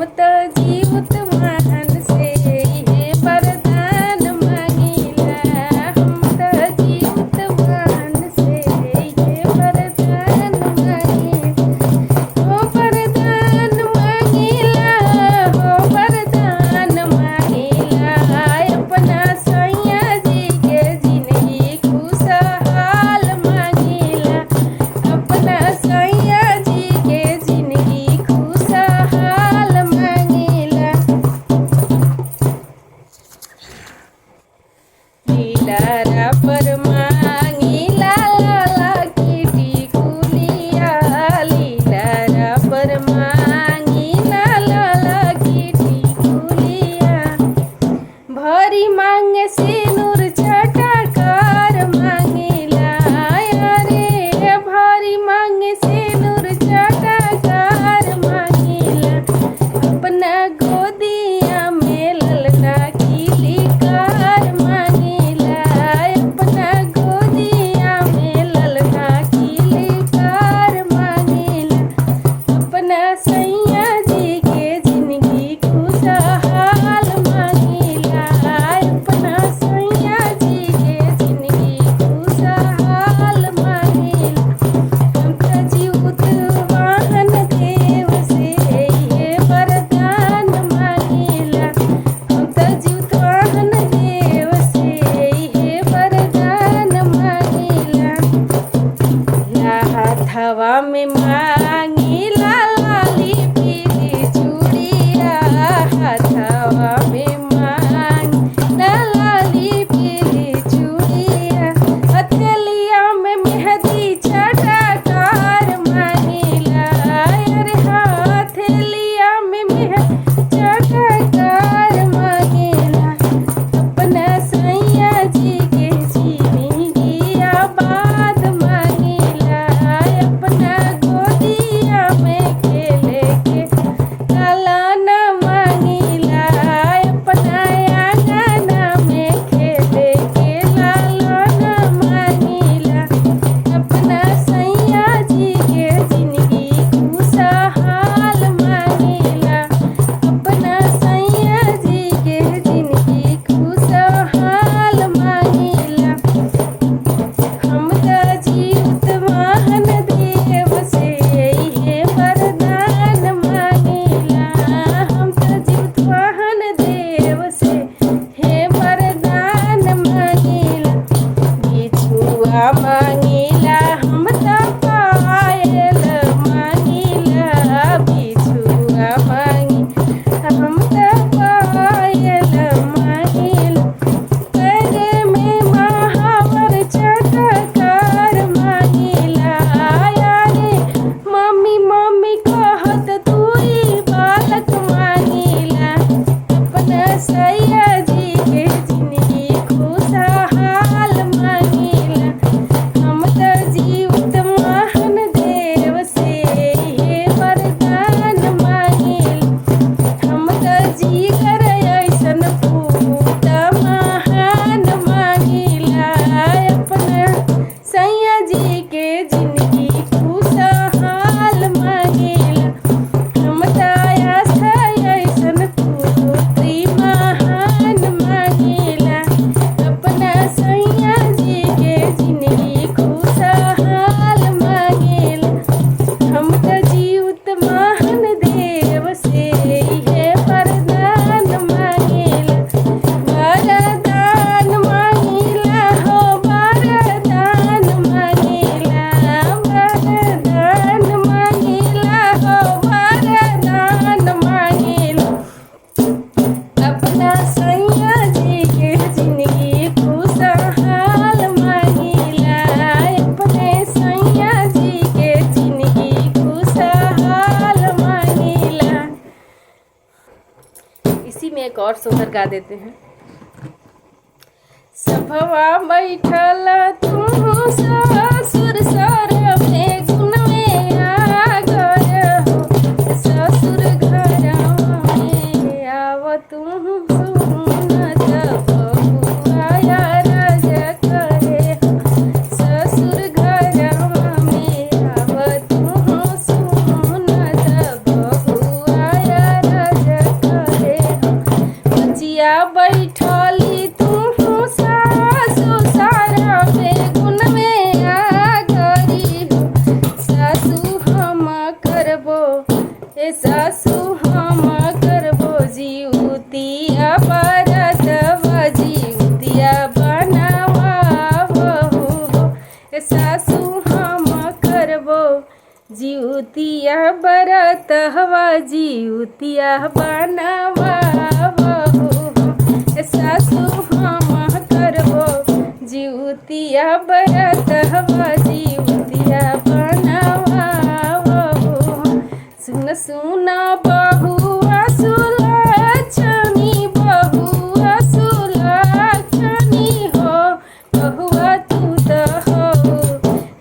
तो जीवत मान से ये वरदान मांगिला। हम तो जीवत मान से ये वरदान मांगिला। हो वरदान मांगिला, हो वरदान मांगिला। अपना सैया जी के जिंदगी खुशहाल मांगिला। अपना सैया जी के जिंदगी खुशहाल मांगिला। लीलारा पर मांगिला लाला की टिकुलिया। लीलारा पर मांगिला लाला की टिकुलिया। भरी मांगे सिनुर छटाकार मांगिला। अरे भरी मांगे सिनुर छटाकार मांगिला। अपना गोदिया में ललना खिलिकार मांगिला। अपना गोदिया में ललना खिलिकार मांगिला। अपना सैया जी के जिंदगी खुशहाल मांगिला। अपना सैया जी के जिंदगी खुशहाल मांगिला। हम तो जीवत वाहन देव से ये वरदान मांगिला। हम तो जीवत वाहन देव से ये वरदान मांगिला। हाथवा में मांगिला लाली पीली चूड़िया। हाथवा में मांगिला लाली पीली चूड़िया। हथेलिया में मेहंदी छटाकार मांगिला। अरे हथेलिया में मेहंदी छटाकार मांगिला। अपना सैया जी के जिंदगी आबाद मांगिला। अपना गोदिया में खेले के लालाना मांगिला। अपना आंगना में खेले के लालाना मांगिला। अपना सैया जी के जिंदगी खुशहाल मांगिला। अपना सैया जी के जिंदगी खुशहाल मांगिला। हम तो जीवत वाहन देव से ये वरदान मांगिला। हम तो जीवत वाहन देव से हे वरदान मांगिला। बिछुआ मांगिला, हम तो पायल मांगिला। बिछुआ मांगिला, हम तो पायल मांगिला। पैरे में महावर चटकार मांगिला। अरे मम्मी मम्मी कहत दुई बालक मांगिला। अपना सैया जी के जिंदगी खुशहाल मांगिला। हम तो जीवत वाहन देव से ये वरदान मांगिला। हम तो जीकर ऐसन पूत महान मांगिला। अपना सैया जी के जिंदगी खुशहाल मांगिला। हम तो आस्था ऐसन पुत्री महान मांगिला। अपना सैया जी के जिंदगी खुशहाल मांगिला। हम तो जीवत महान देव से ये वरदान मांगिला। वरदान मांगिला, हो वरदान मांगिला। वरदान मांगिला, हो वरदान मांगिला। अपना सैया जी के जिंदगी खुशहाल मांगिला। अपने सैया जी के जिंदगी खुशहाल मांगिला। इसी में एक और सोहर गा देते हैं। सभवा बैठल तू ससुर सर में गुण में आगर हो। ससुर घर में आव तू सुनत बहुआ राज करे हो। ससुर घर में आव तू सुनत बहुआ राज ए सासू हम करबो जीवतिया बरतवा जीवतिया बनावा हो। ए सासू हम करबो जीवतिया बरतवा जीवतिया बनावा हो। ए सासू हम करबो जीवतिया बरतवा जीवतिया बनावा हो। सुन सुन बहुआ सुलक्षणी बहुआ सुलक्षणी हो। बहुआ तू तो हो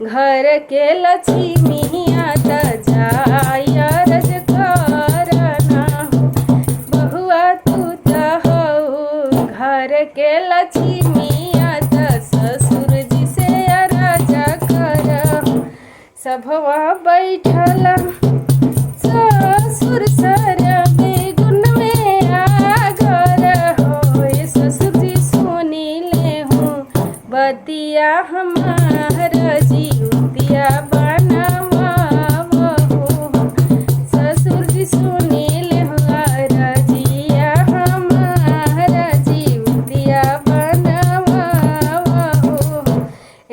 घर के लक्ष्मीया त जाय रज करना हो। बहुआ तू तो हो घर के लक्ष्मीया त ससुर जी से राजा कर। सभवा बैठल ससुर सर बेगुन में आगर हो। ससुर जी सुनी ले हूँ बतिया हमार जीवतिया बनावा हो। ससुर जी सुनी ले रजिया हमार जीवतिया बनावा हो।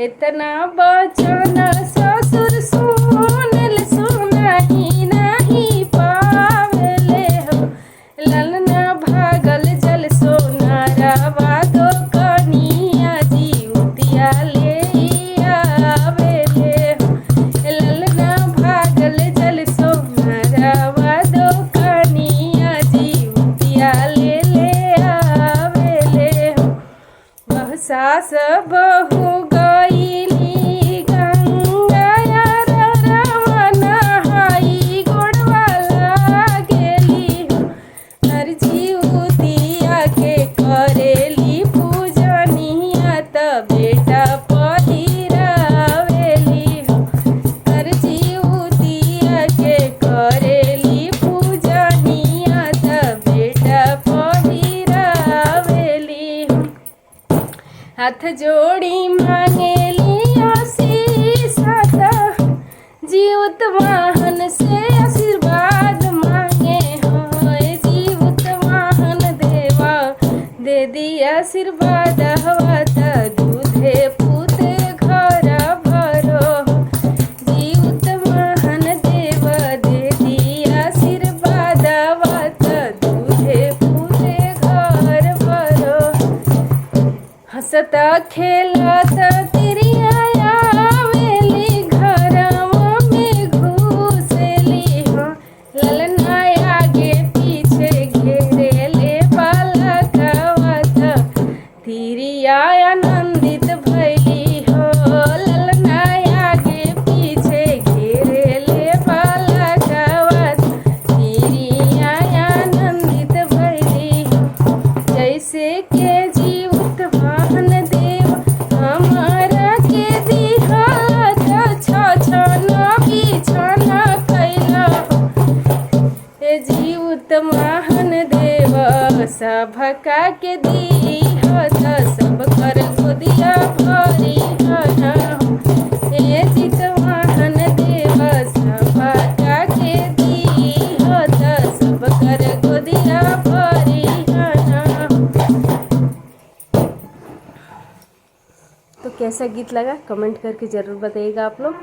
इतना बचन ससुर सुनल सुनाही नहीं पावेले हो। ललना भागल जल सोनारवा दो कनिया जीवतिया ले आवेले हो। ललना भागल जल सोनारवा दो कनिया जीवतिया ले आवेले हो। बहु सास बहु गईली गंगा रवना हाई गोड़वाला गेली हो। हर जीवतिया के करेली पूजनिया त बेटा पहिरावेली हो। हर जीवतिया के करेली पूजनिया त बेटा पहिरावेली हो। हाथ जोड़ी मांगेली आशीष जीवत वाहन से आशीर्वाद मांगे हो। जीवत वाहन देवा दे दिया आशीर्वाद हवा त दूधे पूते घर भरो। जीवत वाहन देवा दे दिया आशीर्वाद हवा त दूधे पूते घर भरो। हंसता खेलत तिरिया आवेली घरवा में घुसेली हो। ललना आगे पीछे घेरेले बालकवा त तिरिया आनंदित भइली हो। ललना आगे पीछे घेरेले बालकवा त तिरिया आनंदित भइली हो। जैसे के जीवत वाहन देव हमारा के दिहात छछना बिछना कैला हो। ए जीवत वाहन देव सभका के दिहत सब कर गोदिया भरी हना हो। ए जीत वाहन देव सभका के दिहत सब कर गोदिया भरी हना हो। तो कैसा गीत लगा कमेंट करके ज़रूर बताइएगा आप लोग।